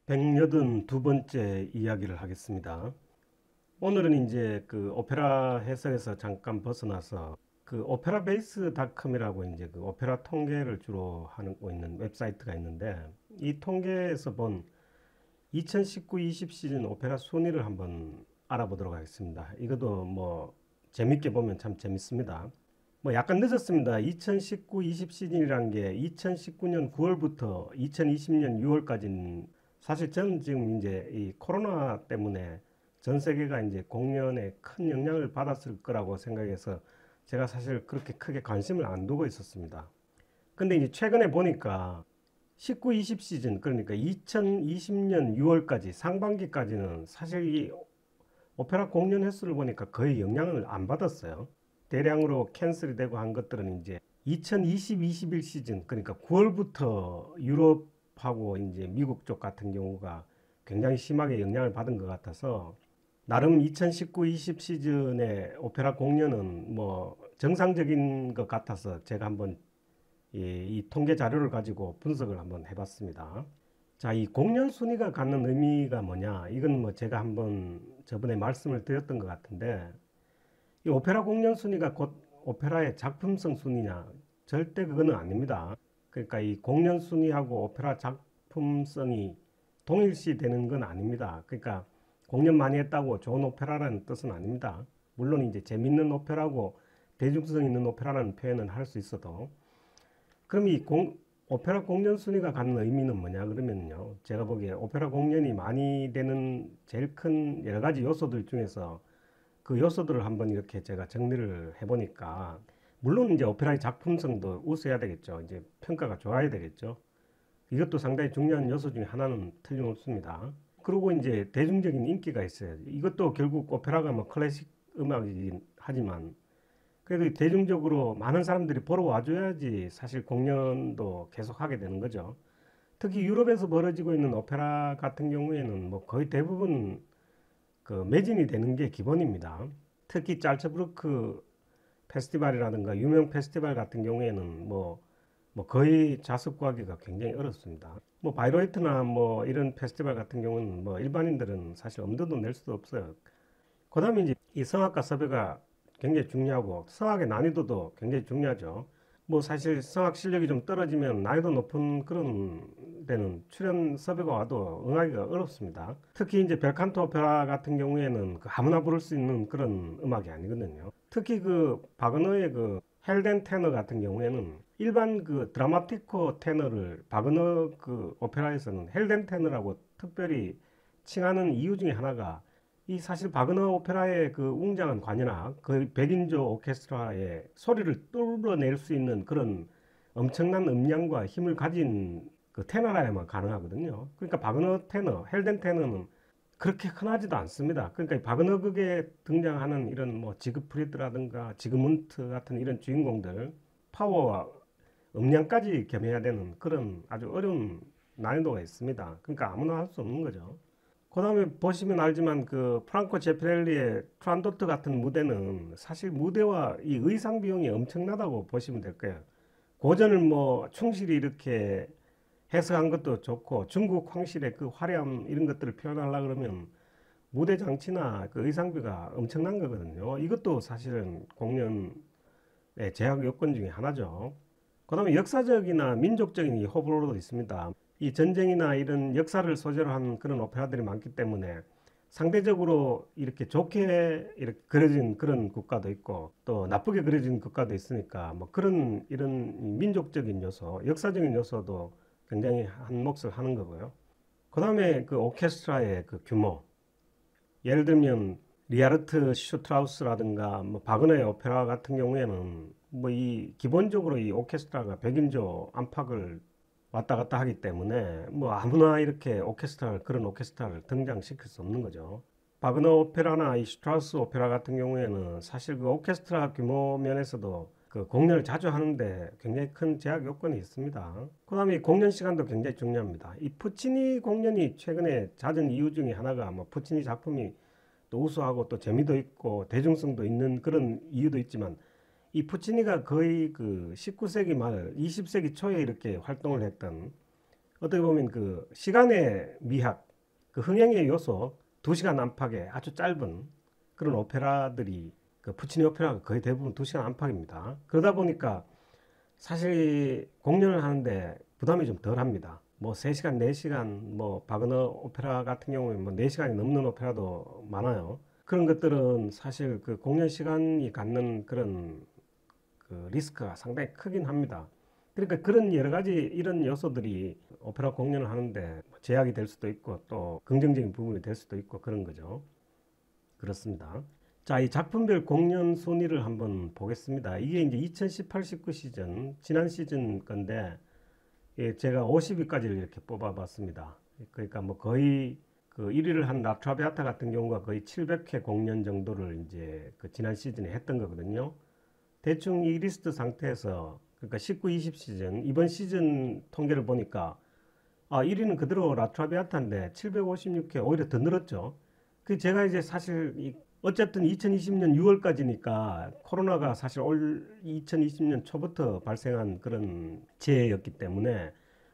182번째 이야기를 하겠습니다. 오늘은 이제 그 오페라 해석에서 잠깐 벗어나서 그 오페라 베이스닷컴이라고 이제 그 오페라 통계를 주로 하고 있는 웹사이트가 있는데, 이 통계에서 본 2019-20 시즌 오페라 순위를 한번 알아보도록 하겠습니다. 이것도 뭐 재밌게 보면 참 재밌습니다. 뭐 약간 늦었습니다. 2019-20 시즌이라는 게 2019년 9월부터 2020년 6월까지는 사실 저는 지금 이제 이 코로나 때문에 전 세계가 이제 공연에 큰 영향을 받았을 거라고 생각해서 제가 사실 그렇게 크게 관심을 안 두고 있었습니다. 근데 이제 최근에 보니까 19-20 시즌, 그러니까 2020년 6월까지 상반기까지는 사실 이 오페라 공연 횟수를 보니까 거의 영향을 안 받았어요. 대량으로 캔슬이 되고 한 것들은 이제 2020-21 시즌, 그러니까 9월부터 유럽하고 이제 미국 쪽 같은 경우가 굉장히 심하게 영향을 받은 것 같아서, 나름 2019-20 시즌의 오페라 공연은 뭐 정상적인 것 같아서 제가 한번 이 통계 자료를 가지고 분석을 한번 해봤습니다. 자, 이 공연 순위가 갖는 의미가 뭐냐? 이건 뭐 제가 한번 저번에 말씀을 드렸던 것 같은데, 이 오페라 공연 순위가 곧 오페라의 작품성 순위냐? 절대 그거는 아닙니다. 그러니까 이 공연 순위하고 오페라 작품성이 동일시 되는 건 아닙니다. 그러니까 공연 많이 했다고 좋은 오페라라는 뜻은 아닙니다. 물론 이제 재밌는 오페라고 대중성 있는 오페라라는 표현은 할 수 있어도, 그럼 이 오페라 공연 순위가 갖는 의미는 뭐냐 그러면요, 제가 보기에 오페라 공연이 많이 되는 제일 큰 여러 가지 요소들 중에서 그 요소들을 한번 이렇게 제가 정리를 해보니까, 물론 이제 오페라의 작품성도 우수해야 되겠죠. 이제 평가가 좋아야 되겠죠. 이것도 상당히 중요한 요소 중에 하나는 틀림없습니다. 그리고 이제 대중적인 인기가 있어요. 이것도 결국 오페라가 뭐 클래식 음악이긴 하지만 그래도 대중적으로 많은 사람들이 보러 와줘야지 사실 공연도 계속 하게 되는 거죠. 특히 유럽에서 벌어지고 있는 오페라 같은 경우에는 뭐 거의 대부분 그 매진이 되는 게 기본입니다. 특히 짤츠부르크 페스티벌이라든가 유명 페스티벌 같은 경우에는 뭐 거의 좌석 구하기가 굉장히 어렵습니다. 뭐 바이로이트나 뭐 이런 페스티벌 같은 경우는 뭐 일반인들은 사실 엄두도 낼 수도 없어요. 그 다음에 이제 이 성악가 섭외가 굉장히 중요하고 성악의 난이도도 굉장히 중요하죠. 뭐 사실 성악 실력이 좀 떨어지면 난이도 높은 그런 데는 출연 섭외가 와도 응하기가 어렵습니다. 특히 이제 벨칸토 오페라 같은 경우에는 그 아무나 부를 수 있는 그런 음악이 아니거든요. 특히 그 바그너의 그 헬덴 테너 같은 경우에는 일반 그 드라마티코 테너를 바그너 그 오페라에서는 헬덴 테너라고 특별히 칭하는 이유 중에 하나가, 이 사실 바그너 오페라의 그 웅장한 관현악, 그 백인조 오케스트라의 소리를 뚫어낼 수 있는 그런 엄청난 음량과 힘을 가진 그 테너라야만 가능하거든요. 그러니까 바그너 테너, 헬덴 테너는 그렇게 흔하지도 않습니다. 그러니까 바그너 극에 등장하는 이런 뭐 지그프리드라든가 지그문트 같은 이런 주인공들, 파워와 음량까지 겸해야 되는 그런 아주 어려운 난이도가 있습니다. 그러니까 아무나 할 수 없는 거죠. 그 다음에 보시면 알지만 그 프랑코 제페렐리의 트란도트 같은 무대는 사실 무대와 이 의상 비용이 엄청나다고 보시면 될 거예요. 고전을 뭐 충실히 이렇게 해석한 것도 좋고 중국 황실의 그 화려함 이런 것들을 표현하려고 그러면 무대 장치나 그 의상비가 엄청난 거거든요. 이것도 사실은 공연의 제약 요건 중에 하나죠. 그 다음에 역사적이나 민족적인 이 호불호도 있습니다. 이 전쟁이나 이런 역사를 소재로 한 그런 오페라들이 많기 때문에 상대적으로 이렇게 좋게 이렇게 그려진 그런 국가도 있고 또 나쁘게 그려진 국가도 있으니까, 뭐 그런 이런 민족적인 요소, 역사적인 요소도 굉장히 한 몫을 하는 거고요. 그 다음에 그 오케스트라의 그 규모, 예를 들면 리하르트 슈트라우스라든가 뭐 바그너의 오페라 같은 경우에는 뭐 이 기본적으로 이 오케스트라가 백인조 안팎을 왔다 갔다 하기 때문에 뭐 아무나 이렇게 그런 오케스트라를 등장시킬 수 없는 거죠. 바그너 오페라나 이 슈트라우스 오페라 같은 경우에는 사실 그 오케스트라 규모 면에서도 그 공연을 자주 하는데 굉장히 큰 제약 요건이 있습니다. 그 다음에 공연 시간도 굉장히 중요합니다. 이 푸치니 공연이 최근에 잦은 이유 중에 하나가 뭐 푸치니 작품이 또 우수하고 또 재미도 있고 대중성도 있는 그런 이유도 있지만, 이 푸치니가 거의 그 19세기 말 20세기 초에 이렇게 활동을 했던 어떻게 보면 그 시간의 미학, 그 흥행의 요소, 2시간 안팎의 아주 짧은 그런 오페라들이 그 푸치니 오페라가 거의 대부분 2시간 안팎입니다. 그러다 보니까 사실 공연을 하는데 부담이 좀 덜합니다. 뭐 3시간, 4시간, 뭐 바그너 오페라 같은 경우에 뭐 4시간이 넘는 오페라도 많아요. 그런 것들은 사실 그 공연 시간이 갖는 그런 그 리스크가 상당히 크긴 합니다. 그러니까 그런 여러 가지 이런 요소들이 오페라 공연을 하는데 제약이 될 수도 있고 또 긍정적인 부분이 될 수도 있고 그런 거죠. 그렇습니다. 자, 이 작품별 공연 순위를 한번 보겠습니다. 이게 이제 2018-19 시즌, 지난 시즌 건데, 예, 제가 50위까지를 이렇게 뽑아봤습니다. 그러니까 뭐 거의 그 1위를 한 라트라비아타 같은 경우가 거의 700회 공연 정도를 이제 그 지난 시즌에 했던 거거든요. 대충 이 리스트 상태에서 그러니까 19-20 시즌, 이번 시즌 통계를 보니까 1위는 그대로 라트라비아타인데 756회 오히려 더 늘었죠. 그 제가 이제 사실 어쨌든 2020년 6월까지니까 코로나가 사실 올 2020년 초부터 발생한 그런 재해였기 때문에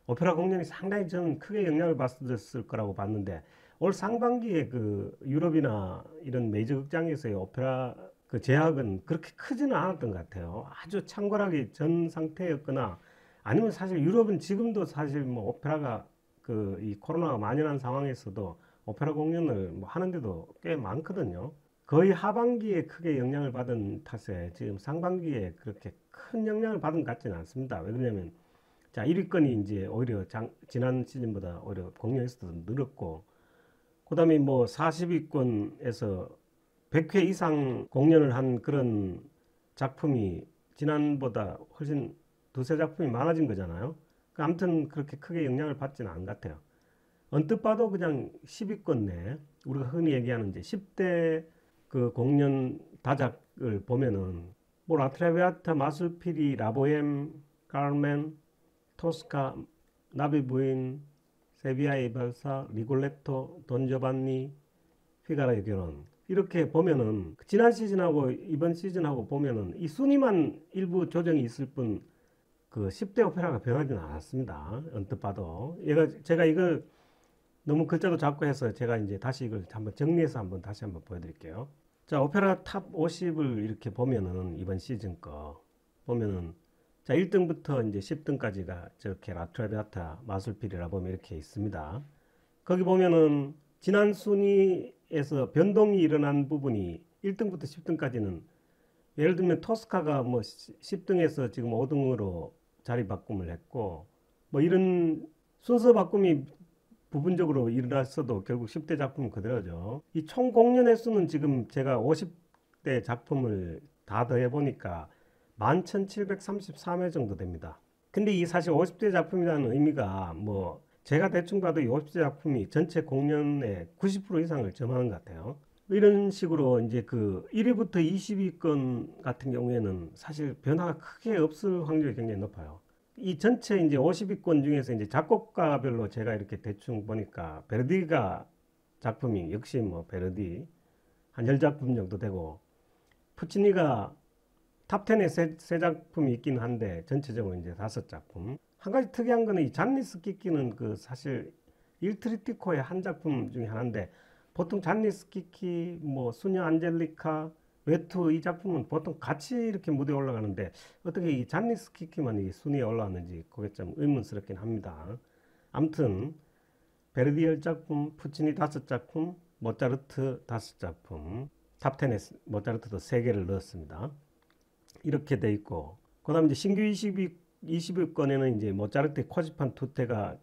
오페라 공연이 상당히 저는 크게 영향을 받았을 거라고 봤는데 올 상반기에 그 유럽이나 이런 메이저 극장에서의 오페라 그 제약은 그렇게 크지는 않았던 것 같아요. 아주 창궐하기 전 상태였거나 아니면 사실 유럽은 지금도 사실 뭐 오페라가 그 이 코로나가 만연한 상황에서도 오페라 공연을 뭐 하는데도 꽤 많거든요. 거의 하반기에 크게 영향을 받은 탓에 지금 상반기에 그렇게 큰 영향을 받은 것 같지는 않습니다. 왜 그러냐면 자 1위권이 이제 오히려 지난 시즌보다 오히려 공연 횟수도 늘었고 그다음에 뭐 40위권에서 100회 이상 공연을 한 그런 작품이 지난보다 훨씬 두세 작품이 많아진 거잖아요. 아무튼 그렇게 크게 영향을 받지는 않은 것 같아요. 언뜻 봐도 그냥 10위권 내 우리가 흔히 얘기하는 이제 10대 그 공연 다작을 보면은 뭐 라트라비아타, 마술피리, 라보엠, 카르멘, 토스카, 나비 부인, 세비야의 발사, 리골레토, 돈조반니, 피가로의 결혼 이렇게 보면은 지난 시즌하고 이번 시즌하고 보면은 이 순위만 일부 조정이 있을 뿐 그 10대 오페라가 변하지는 않았습니다. 언뜻 봐도 제가 이걸 너무 글자도 작고 해서 제가 이제 다시 이걸 한번 정리해서 다시 한번 보여드릴게요. 자, 오페라 탑 50을 이렇게 보면은 이번 시즌 거 보면은 자 1등부터 이제 10등까지가 저렇게 라트라비아타, 마술피리라 보면 이렇게 있습니다. 거기 보면은 지난 순위에서 변동이 일어난 부분이 1등부터 10등까지는 예를 들면 토스카가 뭐 10등에서 지금 5등으로 자리 바꿈을 했고 뭐 이런 순서 바꿈이 부분적으로 일어났어도 결국 10대 작품은 그대로죠. 이 총 공연 횟수는 지금 제가 50대 작품을 다 더해 보니까 11,733회 정도 됩니다. 근데 이 사실 50대 작품이라는 의미가 뭐 제가 대충 봐도 이 50대 작품이 전체 공연의 90% 이상을 점하는 것 같아요. 이런 식으로 이제 그 1위부터 20위권 같은 경우에는 사실 변화가 크게 없을 확률이 굉장히 높아요. 이 전체 이제 50위권 중에서 이제 작곡가별로 제가 이렇게 대충 보니까 베르디가 작품이 역시 뭐 베르디 한 10작품 정도 되고 푸치니가 탑10에 세 작품이 있긴 한데 전체적으로 이제 5작품. 한 가지 특이한 거는 이 잔니스 키키는 그 사실 일 트리티코의 한 작품 중에 하나인데 보통 잔니스 키키, 뭐 수녀 안젤리카, 외투 이 작품은 보통 같이 이렇게 무대에 올라가는데 어떻게 이 잔니스 키키만 이 순위에 올라왔는지 그게 좀 의문스럽긴 합니다. 아무튼 베르디 10작품, 푸치니 5작품, 모차르트 5작품, 탑10에 모차르트도 3개를 넣었습니다. 이렇게 돼 있고 그다음 이제 신규 20위권에는 이제 모차르트의 코지판 투테가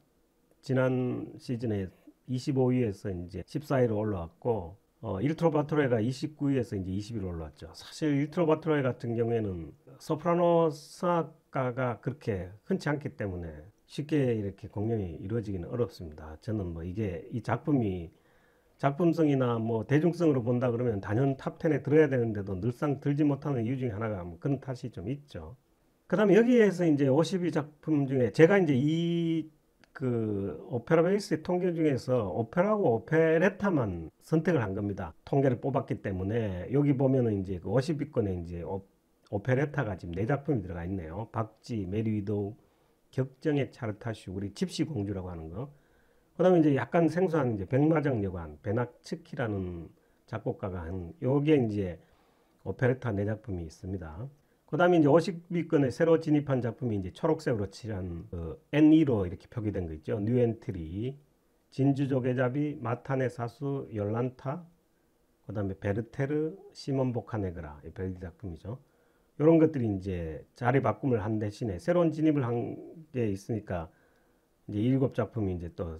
지난 시즌에 25위에서 이제 14위로 올라왔고 일트로바토레가 29위에서 이제 20위로 올라왔죠. 사실 일트로바토레 같은 경우에는 소프라노 성악가가 그렇게 흔치 않기 때문에 쉽게 이렇게 공연이 이루어지기는 어렵습니다. 저는 뭐 이게 이 작품이 작품성이나 뭐 대중성으로 본다 그러면 단연 탑10에 들어야 되는데도 늘상 들지 못하는 이유 중에 하나가 뭐 그런 탓이 좀 있죠. 그다음에 여기에서 이제 52 작품 중에 제가 이제 이 그 오페라 베이스의 통계 중에서 오페라하고 오페레타만 선택을 한 겁니다. 통계를 뽑았기 때문에 여기 보면은 이제 그 50위권에 이제 오페레타가 지금 4작품이 들어가 있네요. 박쥐, 메리 위도우, 격정의 차르타슈, 우리 집시 공주라고 하는 거. 그다음에 이제 약간 생소한 이제 백마장 여관, 베나츠키라는 작곡가가 한 요게 이제 오페레타 네 작품이 있습니다. 그다음에 이제 50위권에 새로 진입한 작품이 이제 초록색으로 칠한 N2로 이렇게 표기된 거 있죠. 뉴 엔트리, 진주조개잡이, 마타네 사수, 열란타, 그다음에 베르테르, 시몬 보카네그라 이 베르디 작품이죠. 이런 것들이 이제 자리 바꿈을 한 대신에 새로운 진입을 한 게 있으니까 이제 7작품이 이제 또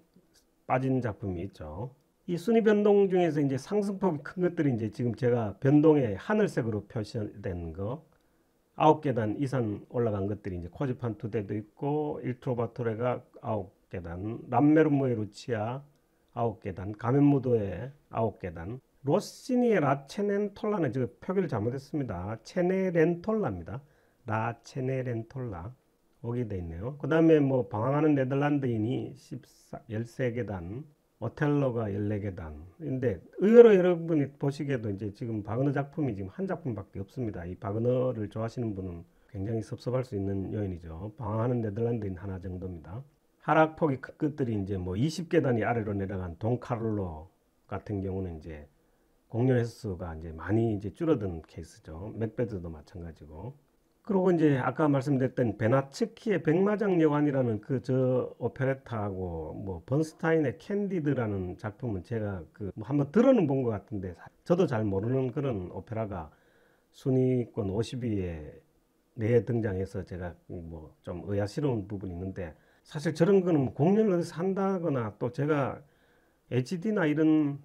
빠진 작품이 있죠. 이 순위 변동 중에서 이제 상승폭이 큰 것들이 이제 지금 제가 변동에 하늘색으로 표시된 거 9계단 이상 올라간 것들이 이제 코지판 2대도 있고 일트로바토레가 9계단, 람메르모의 루치아 9계단, 가멘무도의 9계단, 로시니의 라체넨톨라는 지금 표기를 잘못했습니다. 체네렌톨라입니다. 라체네렌톨라 여기 돼 있네요. 그 다음에 뭐 방황하는 네덜란드인이 13계단, 오텔로가 14계단. 근데 의외로 여러분이 보시기에도 이제 지금 바그너 작품이 지금 한 작품밖에 없습니다. 이 바그너를 좋아하시는 분은 굉장히 섭섭할 수 있는 요인이죠. 방황하는 네덜란드인 하나 정도입니다. 하락폭이 큰 것들이 이제 뭐 20계단이 아래로 내려간 돈카를로 같은 경우는 이제 공연 횟수가 이제 많이 이제 줄어든 케이스죠. 맥베드도 마찬가지고. 그리고 이제 아까 말씀드렸던 베나츠키의 백마장 여관이라는 그 저 오페레타하고 뭐 번스타인의 캔디드라는 작품은 제가 그 뭐 한번 들어는 본 것 같은데 저도 잘 모르는 그런 오페라가 순위권 50위에 내에 등장해서 제가 뭐 좀 의아스러운 부분이 있는데 사실 저런 거는 공연을 어디서 한다거나 또 제가 HD나 이런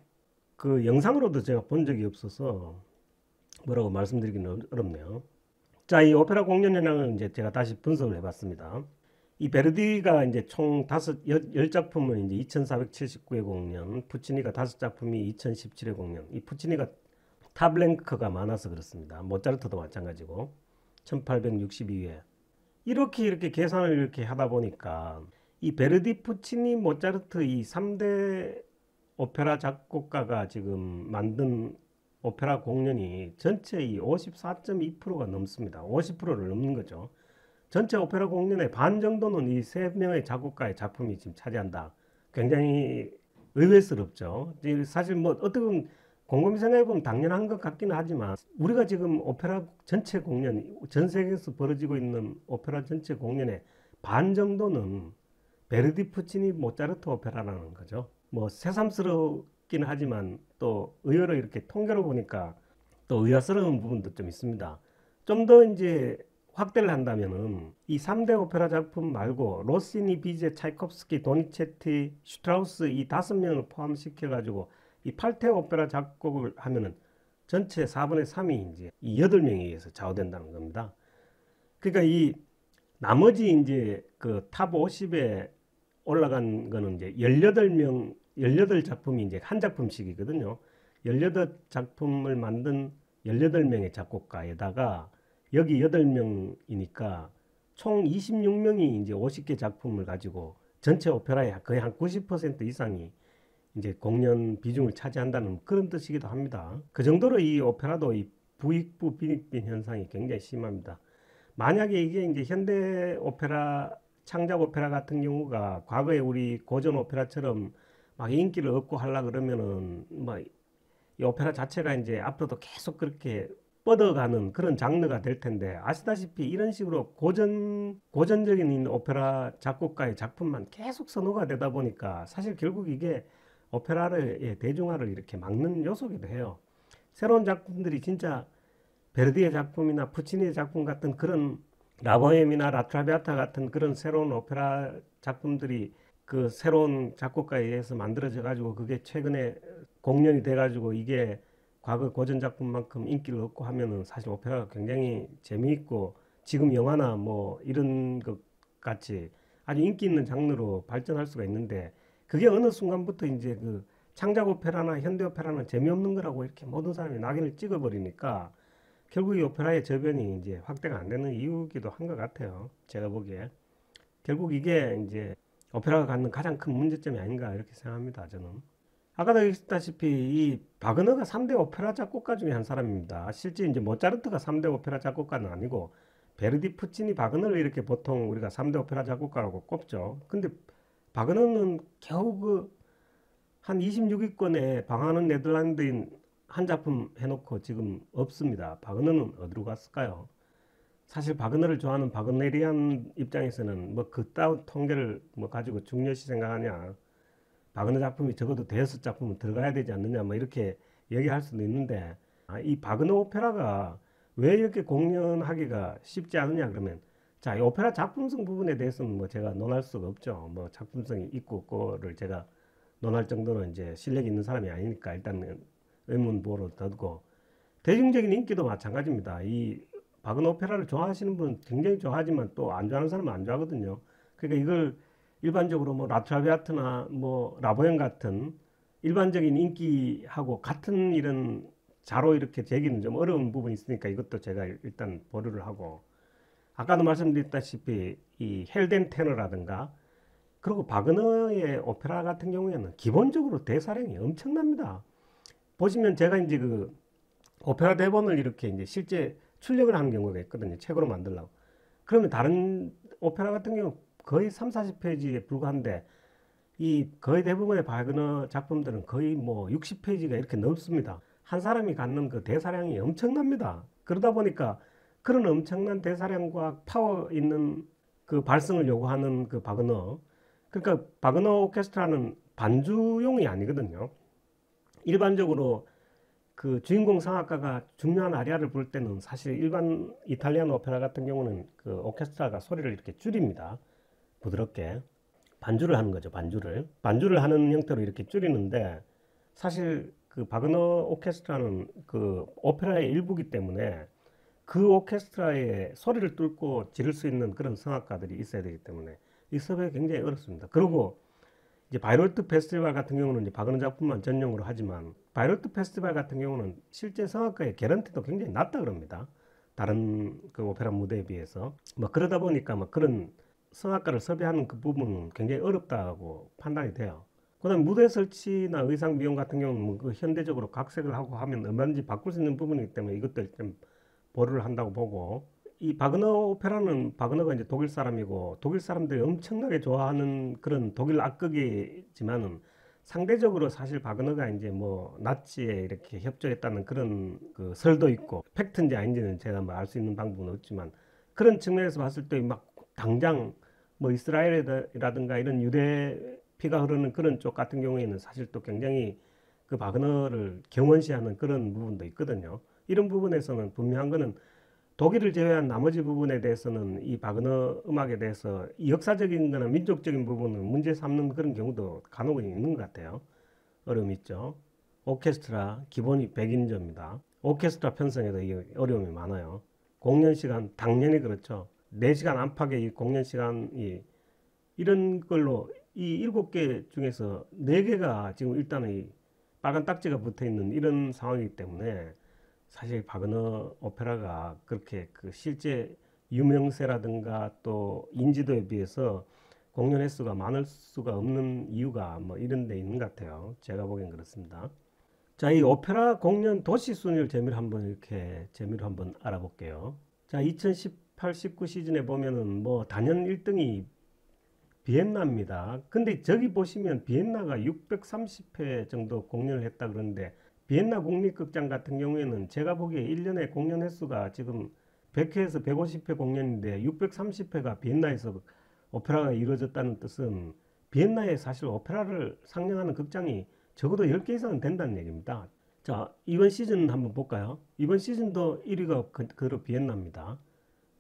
그 영상으로도 제가 본 적이 없어서 뭐라고 말씀드리기는 어렵네요. 자, 이 오페라 공연 현황은 이제 제가 다시 분석을 해봤습니다. 이 베르디가 이제 총 10작품을 이제 2479회 공연, 푸치니가 5작품이 2017회 공연. 이 푸치니가 탑랭크가 많아서 그렇습니다. 모차르트도 마찬가지고 1862회. 이렇게 계산을 이렇게 하다 보니까 이 베르디, 푸치니, 모차르트 이 3대 오페라 작곡가가 지금 만든 오페라 공연이 전체 이 54.2%가 넘습니다. 50%를 넘는 거죠. 전체 오페라 공연의 반 정도는 이 세 명의 작곡가의 작품이 지금 차지한다. 굉장히 의외스럽죠. 사실 뭐 어떻게 보면 곰곰이 생각해보면 당연한 것 같기는 하지만 우리가 지금 오페라 전체 공연, 전 세계에서 벌어지고 있는 오페라 전체 공연의 반 정도는 베르디, 푸치니, 모차르트 오페라라는 거죠. 뭐 새삼스럽긴 하지만 또 의외로 이렇게 통계로 보니까 또 의아스러운 부분도 좀 있습니다. 좀 더 이제 확대를 한다면은 이 3대 오페라 작품 말고 로시니, 비제, 차이콥스키, 도니체티, 슈트라우스 이 5명을 포함시켜 가지고 이 8대 오페라 작곡을 하면은 전체 4분의 3이 이제 이 8명에 의해서 좌우된다는 겁니다. 그러니까 이 나머지 이제 그 탑 50에 올라간 거는 이제 18명, 18작품이 이제 한 작품씩이거든요. 18작품을 만든 18명의 작곡가에다가 여기 8명이니까 총 26명이 이제 50개 작품을 가지고 전체 오페라의 거의 한 90% 이상이 이제 공연 비중을 차지한다는 그런 뜻이기도 합니다. 그 정도로 이 오페라도 이 부익부 빈익빈 현상이 굉장히 심합니다. 만약에 이게 이제 현대 오페라, 창작 오페라 같은 경우가 과거에 우리 고전 오페라처럼 막 인기를 얻고 하려 그러면은 뭐 이 오페라 자체가 이제 앞으로도 계속 그렇게 뻗어가는 그런 장르가 될 텐데 아시다시피 이런 식으로 고전적인 오페라 작곡가의 작품만 계속 선호가 되다 보니까 사실 결국 이게 오페라의 대중화를 이렇게 막는 요소기도 해요. 새로운 작품들이 진짜 베르디의 작품이나 푸치니의 작품 같은 그런 라보엠이나 라트라비아타 같은 그런 새로운 오페라 작품들이 그 새로운 작곡가에 의해서 만들어져 가지고 그게 최근에 공연이 돼 가지고 이게 과거 고전 작품만큼 인기를 얻고 하면은 사실 오페라가 굉장히 재미있고 지금 영화나 뭐 이런 것 같이 아주 인기 있는 장르로 발전할 수가 있는데 그게 어느 순간부터 이제 그 창작 오페라나 현대 오페라는 재미없는 거라고 이렇게 모든 사람이 낙인을 찍어버리니까 결국 이 오페라의 저변이 이제 확대가 안 되는 이유기도 한 것 같아요. 제가 보기에. 결국 이게 이제 오페라가 갖는 가장 큰 문제점이 아닌가 이렇게 생각합니다. 저는. 아까도 얘기했다시피 이 바그너가 3대 오페라 작곡가 중에 한 사람입니다. 실제 이제 모차르트가 3대 오페라 작곡가는 아니고 베르디, 푸치니, 바그너를 이렇게 보통 우리가 3대 오페라 작곡가라고 꼽죠. 근데 바그너는 겨우 그 한 26위권에 방황하는 네덜란드인 한 작품 해놓고 지금 없습니다. 바그너는 어디로 갔을까요? 사실 바그너를 좋아하는 바그네리안 입장에서는 뭐 그따위 통계를 뭐 가지고 중요시 생각하냐. 바그너 작품이 적어도 대여섯 작품은 들어가야 되지 않느냐 뭐 이렇게 얘기할 수도 있는데 이 바그너 오페라가 왜 이렇게 공연하기가 쉽지 않느냐 그러면 자, 이 오페라 작품성 부분에 대해서는 뭐 제가 논할 수가 없죠. 뭐 작품성이 있고 없고를 제가 논할 정도는 이제 실력이 있는 사람이 아니니까 일단 의문부호로 두고 대중적인 인기도 마찬가지입니다. 이 바그너 오페라를 좋아하시는 분은 굉장히 좋아하지만 또 안 좋아하는 사람은 안 좋아하거든요. 그러니까 이걸 일반적으로 뭐 라트라비아트나 뭐 라보엔 같은 일반적인 인기하고 같은 이런 자로 이렇게 재기는 좀 어려운 부분이 있으니까 이것도 제가 일단 보류를 하고 아까도 말씀드렸다시피 이 헬덴 테너라든가 그리고 바그너의 오페라 같은 경우에는 기본적으로 대사량이 엄청납니다. 보시면 제가 이제 그 오페라 대본을 이렇게 이제 실제 출력을 하는 경우가 있거든요. 책으로 만들려고. 그러면 다른 오페라 같은 경우 거의 3, 40페이지에 불과한데 이 거의 대부분의 바그너 작품들은 거의 뭐 60페이지가 이렇게 넘습니다. 한 사람이 갖는 그 대사량이 엄청납니다. 그러다 보니까 그런 엄청난 대사량과 파워 있는 그 발성을 요구하는 그 바그너. 그러니까 바그너 오케스트라는 반주용이 아니거든요. 일반적으로 그 주인공 성악가가 중요한 아리아를 부를 때는 사실 일반 이탈리안 오페라 같은 경우는 그 오케스트라가 소리를 이렇게 줄입니다. 부드럽게 반주를 하는 거죠. 반주를 하는 형태로 이렇게 줄이는데 사실 그 바그너 오케스트라는 그 오페라의 일부기 때문에 그 오케스트라의 소리를 뚫고 지를 수 있는 그런 성악가들이 있어야 되기 때문에 이 섭외가 굉장히 어렵습니다. 그리고 이제 바이롤트 페스티벌 같은 경우는 이제 바그너 작품만 전용으로 하지만 바이롤트 페스티벌 같은 경우는 실제 성악가의 개런티도 굉장히 낮다 그럽니다. 다른 그 오페라 무대에 비해서 뭐 그러다 보니까 뭐 그런 성악가를 섭외하는 그 부분은 굉장히 어렵다고 판단이 돼요. 그다음 무대 설치나 의상 비용 같은 경우는 뭐그 현대적으로 각색을 하고 하면 얼마든지 바꿀 수 있는 부분이기 때문에 이것들 좀 보류를 한다고 보고 이 바그너 오페라는 바그너가 이제 독일 사람이고 독일 사람들이 엄청나게 좋아하는 그런 독일 악극이지만은 상대적으로 사실 바그너가 이제 뭐 나치에 이렇게 협조했다는 그런 그 설도 있고 팩트인지 아닌지는 제가 뭐 알 수 있는 방법은 없지만 그런 측면에서 봤을 때 막 당장 뭐 이스라엘이라든가 이런 유대 피가 흐르는 그런 쪽 같은 경우에는 사실 또 굉장히 그 바그너를 경원시하는 그런 부분도 있거든요. 이런 부분에서는 분명한 거는 독일을 제외한 나머지 부분에 대해서는 이 바그너 음악에 대해서 역사적인 거나 민족적인 부분을 문제 삼는 그런 경우도 간혹은 있는 것 같아요. 어려움이 있죠. 오케스트라 기본이 100인조입니다. 오케스트라 편성에도 이 어려움이 많아요. 공연 시간 당연히 그렇죠. 4시간 안팎의 이 공연 시간이 이런 걸로 이 7개 중에서 4개가 지금 일단은 이 빨간 딱지가 붙어 있는 이런 상황이기 때문에 사실 바그너 오페라가 그렇게 그 실제 유명세라든가 또 인지도에 비해서 공연 횟수가 많을 수가 없는 이유가 뭐 이런 데 있는 것 같아요. 제가 보기엔 그렇습니다. 자, 이 오페라 공연 도시 순위를 재미로 한번 알아볼게요. 자, 2018, 19 시즌에 보면은 뭐 단연 1등이 비엔나입니다. 근데 저기 보시면 비엔나가 630회 정도 공연을 했다 그러는데 비엔나 국립극장 같은 경우에는 제가 보기에 1년에 공연 횟수가 지금 100회에서 150회 공연인데 630회가 비엔나에서 오페라가 이루어졌다는 뜻은 비엔나에 사실 오페라를 상영하는 극장이 적어도 10개 이상은 된다는 얘기입니다. 자, 이번 시즌 한번 볼까요? 이번 시즌도 1위가 그대로 비엔나입니다.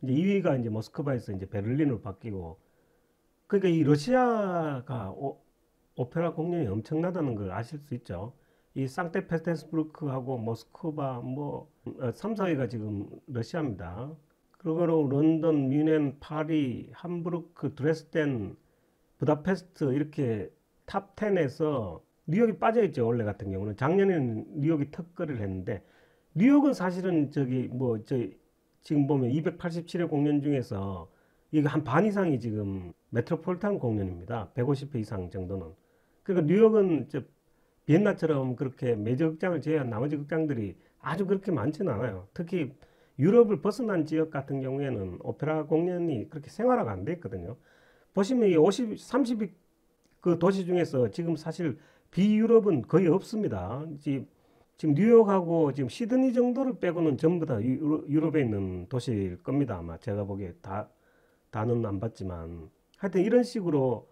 이제 2위가 이제 모스크바에서 이제 베를린으로 바뀌고 그러니까 이 러시아가 오페라 공연이 엄청나다는 걸 아실 수 있죠. 이 상트페테르부르크하고 모스크바 뭐 3, 4위가 지금 러시아입니다. 그리고 런던, 뮌헨, 파리, 함부르크, 드레스덴, 부다페스트 이렇게 탑 10에서 뉴욕이 빠져있죠. 원래 같은 경우는 작년에는 뉴욕이 턱걸이를 했는데 뉴욕은 사실은 지금 보면 287회 공연 중에서 이게 한 반 이상이 지금 메트로폴리탄 공연입니다. 150회 이상 정도는. 그러니까 뉴욕은 비엔나처럼 그렇게 메이저 극장을 제외한 나머지 극장들이 아주 그렇게 많지는 않아요. 특히 유럽을 벗어난 지역 같은 경우에는 오페라 공연이 그렇게 생활화가 안 돼 있거든요. 보시면 이 50, 30위 그 도시 중에서 지금 사실 비유럽은 거의 없습니다. 지금 뉴욕하고 지금 시드니 정도를 빼고는 전부 다 유럽에 있는 도시일 겁니다. 아마 제가 보기에 다는 안 봤지만 하여튼 이런 식으로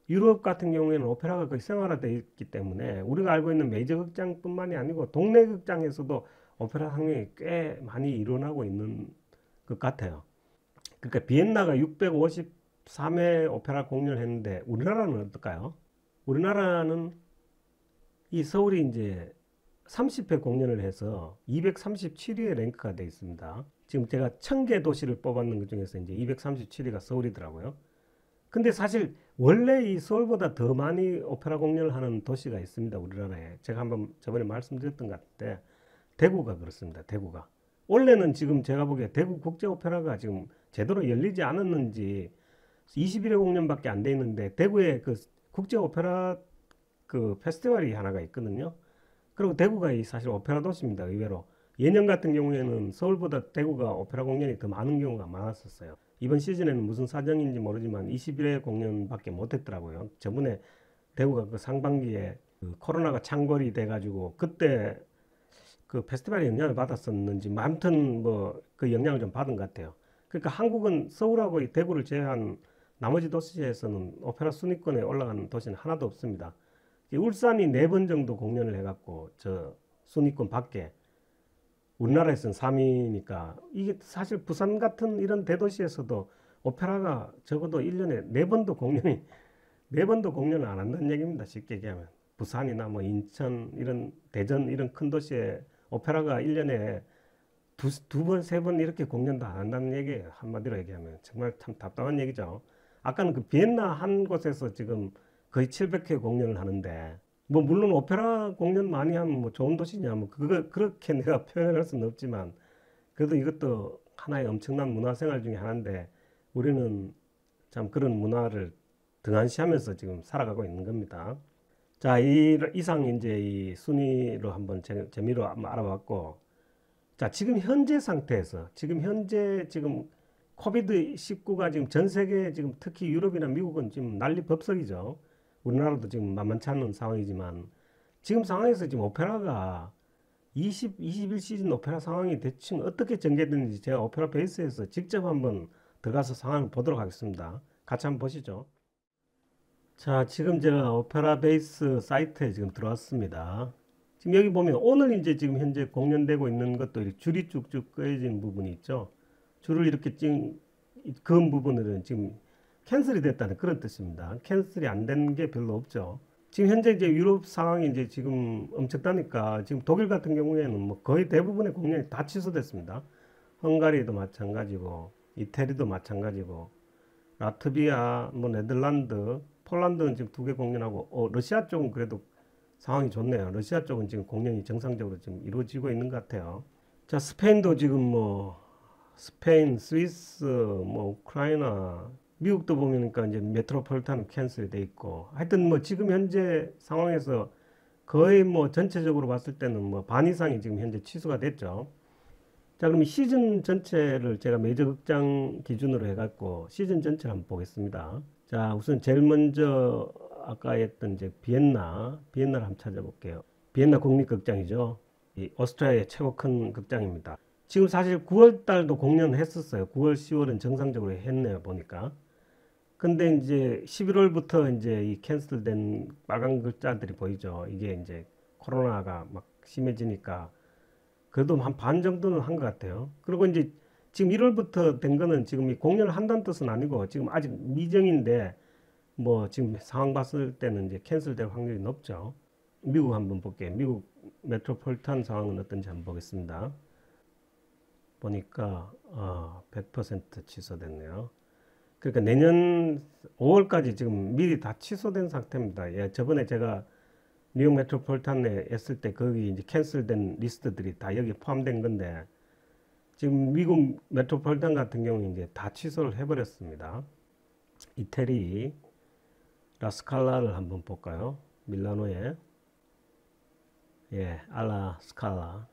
유럽 같은 경우에는 오페라가 거의 생활화되어 있기 때문에 우리가 알고 있는 메이저 극장뿐만이 아니고 동네 극장에서도 오페라 상영이 꽤 많이 일어나고 있는 것 같아요. 그러니까 비엔나가 653회 오페라 공연을 했는데 우리나라는 어떨까요? 우리나라는 이 서울이 이제 30회 공연을 해서 237위에 랭크가 되어 있습니다. 지금 제가 1000개 도시를 뽑았는 것 중에서 이제 237위가 서울이더라고요. 근데 사실 원래 이 서울보다 더 많이 오페라 공연을 하는 도시가 있습니다. 우리나라에. 제가 한번 저번에 말씀드렸던 것 같은데 대구가 그렇습니다. 대구가. 원래는 지금 제가 보기에 대구 국제 오페라가 지금 제대로 열리지 않았는지 21회 공연밖에 안 돼 있는데 대구에 그 국제 오페라 그 페스티벌이 하나가 있거든요. 그리고 대구가 사실 오페라 도시입니다. 의외로. 예년 같은 경우에는 서울보다 대구가 오페라 공연이 더 많은 경우가 많았었어요. 이번 시즌에는 무슨 사정인지 모르지만 21회 공연밖에 못했더라고요. 저번에 대구가 그 상반기에 그 코로나가 창궐이 돼가지고 그때 그 페스티벌에 영향을 받았었는지 뭐 아무튼 뭐 그 영향을 좀 받은 것 같아요. 그러니까 한국은 서울하고 이 대구를 제외한 나머지 도시에서는 오페라 순위권에 올라가는 도시는 하나도 없습니다. 울산이 4번 정도 공연을 해갖고 저 순위권 밖에 우리나라에서는 3위니까 이게 사실 부산 같은 이런 대도시에서도 오페라가 적어도 1년에 4번도 공연이 4번도 공연을 안 한다는 얘기입니다. 쉽게 얘기하면 부산이나 뭐 인천 이런 대전 이런 큰 도시에 오페라가 1년에 두 번, 세 번 이렇게 공연도 안 한다는 얘기예요. 한마디로 얘기하면 정말 참 답답한 얘기죠. 아까는 그 비엔나 한 곳에서 지금 거의 700회 공연을 하는데 뭐 물론 오페라 공연 많이 하면 뭐 좋은 도시냐 뭐 그거 그렇게 내가 표현할 수는 없지만 그래도 이것도 하나의 엄청난 문화생활 중에 하나인데 우리는 참 그런 문화를 등한시하면서 지금 살아가고 있는 겁니다. 자, 이상 이제 이 순위로 한번 재미로 한번 알아봤고, 자, 지금 현재 상태에서 지금 현재 지금 코비드-19가 지금 전 세계 지금 특히 유럽이나 미국은 지금 난리 법석이죠. 우리나라도 지금 만만치 않은 상황이지만 지금 상황에서 지금 오페라가 21 시즌 오페라 상황이 대충 어떻게 전개되는지 제가 오페라 베이스에서 직접 한번 들어가서 상황을 보도록 하겠습니다. 같이 한번 보시죠. 자, 지금 제가 오페라 베이스 사이트에 지금 들어왔습니다. 지금 여기 보면 오늘 이제 지금 현재 공연되고 있는 것도 이렇게 줄이 쭉쭉 꺼진 부분이 있죠. 줄을 이렇게 그은 부분들은 지금 캔슬이 됐다는 그런 뜻입니다. 캔슬이 안 된 게 별로 없죠. 지금 현재 이제 유럽 상황이 이제 지금 엄청나니까 지금 독일 같은 경우에는 뭐 거의 대부분의 공연이 다 취소됐습니다. 헝가리도 마찬가지고 이태리도 마찬가지고 라트비아, 뭐 네덜란드, 폴란드는 지금 2개 공연하고 러시아 쪽은 그래도 상황이 좋네요. 러시아 쪽은 지금 공연이 정상적으로 지금 이루어지고 있는 것 같아요. 자, 스페인도 지금 뭐 스페인, 스위스, 뭐 우크라이나, 미국도 보니까 이제 메트로폴리탄 캔슬이 돼 있고 하여튼 뭐 지금 현재 상황에서 거의 뭐 전체적으로 봤을 때는 뭐 반 이상이 지금 현재 취소가 됐죠. 자, 그럼 시즌 전체를 제가 메이저 극장 기준으로 해갖고 시즌 전체를 한번 보겠습니다. 자, 우선 제일 먼저 아까 했던 이제 비엔나를 한번 찾아볼게요. 비엔나 국립극장이죠. 이 오스트리아의 최고 큰 극장입니다. 지금 사실 9월 달도 공연을 했었어요. 9월, 10월은 정상적으로 했네요, 보니까. 근데 이제 11월부터 이제 이 캔슬된 빨간 글자들이 보이죠. 이게 이제 코로나가 막 심해지니까 그래도 한 반 정도는 한 것 같아요. 그리고 이제 지금 1월부터 된 거는 지금 이 공연을 한다는 뜻은 아니고 지금 아직 미정인데 뭐 지금 상황 봤을 때는 이제 캔슬될 확률이 높죠. 미국 한번 볼게요. 미국 메트로폴리탄 상황은 어떤지 한번 보겠습니다. 보니까 100% 취소됐네요. 그러니까 내년 5월까지 지금 미리 다 취소된 상태입니다. 예, 저번에 제가 뉴욕 메트로폴리탄에 했을 때 거기 이제 캔슬된 리스트들이 다 여기 포함된 건데 지금 미국 메트로폴리탄 같은 경우는 이제 다 취소를 해버렸습니다. 이태리 라스칼라를 한번 볼까요? 밀라노에 알라 스칼라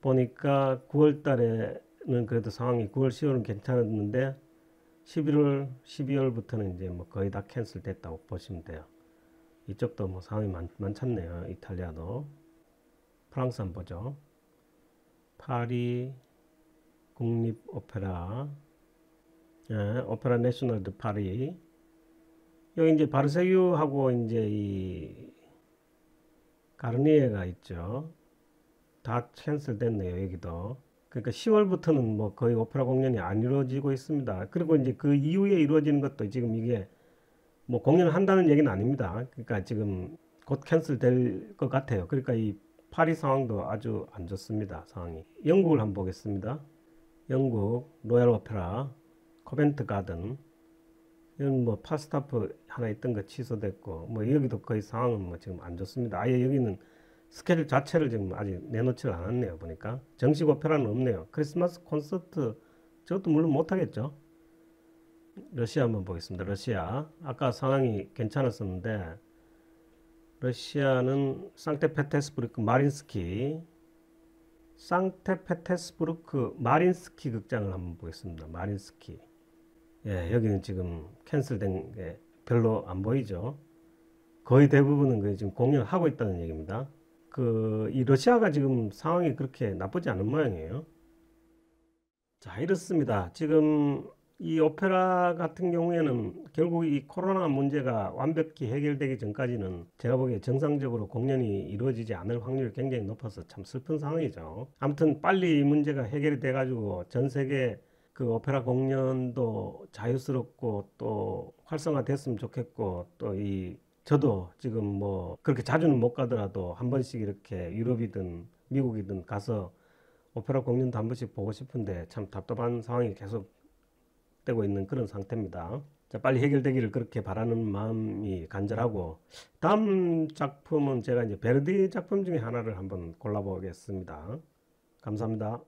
보니까 9월 달에는 그래도 상황이 9월, 10월은 괜찮았는데 11월, 12월부터는 이제 뭐 거의 다 캔슬 됐다고 보시면 돼요. 이쪽도 뭐 상황이 많잖네요. 이탈리아도. 프랑스 한번 보죠. 파리 국립 오페라, 예, 오페라 내셔널 드 파리. 여기 이제 바르세유하고 이제 이 가르니에가 있죠. 다 캔슬 됐네요. 여기도. 그러니까 10월부터는 뭐 거의 오페라 공연이 안 이루어지고 있습니다. 그리고 이제 그 이후에 이루어지는 것도 지금 이게 뭐 공연을 한다는 얘기는 아닙니다. 그러니까 지금 곧 캔슬 될 것 같아요. 그러니까 이 파리 상황도 아주 안 좋습니다. 상황이. 영국을 한번 보겠습니다. 영국 로얄 오페라 코벤트 가든. 이건 뭐 파스타프 하나 있던 거 취소됐고 뭐 여기도 거의 상황은 뭐 지금 안 좋습니다. 아예 여기는 스케줄 자체를 지금 아직 내놓지를 않았네요. 보니까 정식 오페라는 없네요. 크리스마스 콘서트 저것도 물론 못하겠죠. 러시아 한번 보겠습니다. 러시아 아까 상황이 괜찮았었는데 러시아는 상트페테르부르크 마린스키 상트페테르부르크 마린스키 극장을 한번 보겠습니다. 마린스키. 예, 여기는 지금 캔슬된 게 별로 안 보이죠. 거의 대부분은 그 지금 공연을 하고 있다는 얘기입니다. 이 러시아가 지금 상황이 그렇게 나쁘지 않은 모양이에요. 자, 이렇습니다. 지금 이 오페라 같은 경우에는 결국 이 코로나 문제가 완벽히 해결되기 전까지는 제가 보기에 정상적으로 공연이 이루어지지 않을 확률이 굉장히 높아서 참 슬픈 상황이죠. 아무튼 빨리 이 문제가 해결이 돼가지고 전 세계 그 오페라 공연도 자유스럽고 또 활성화됐으면 좋겠고 또 저도 지금 뭐 그렇게 자주는 못 가더라도 한 번씩 이렇게 유럽이든 미국이든 가서 오페라 공연도 한 번씩 보고 싶은데 참 답답한 상황이 계속 되고 있는 그런 상태입니다. 자, 빨리 해결되기를 그렇게 바라는 마음이 간절하고 다음 작품은 제가 이제 베르디 작품 중에 하나를 한번 골라보겠습니다. 감사합니다.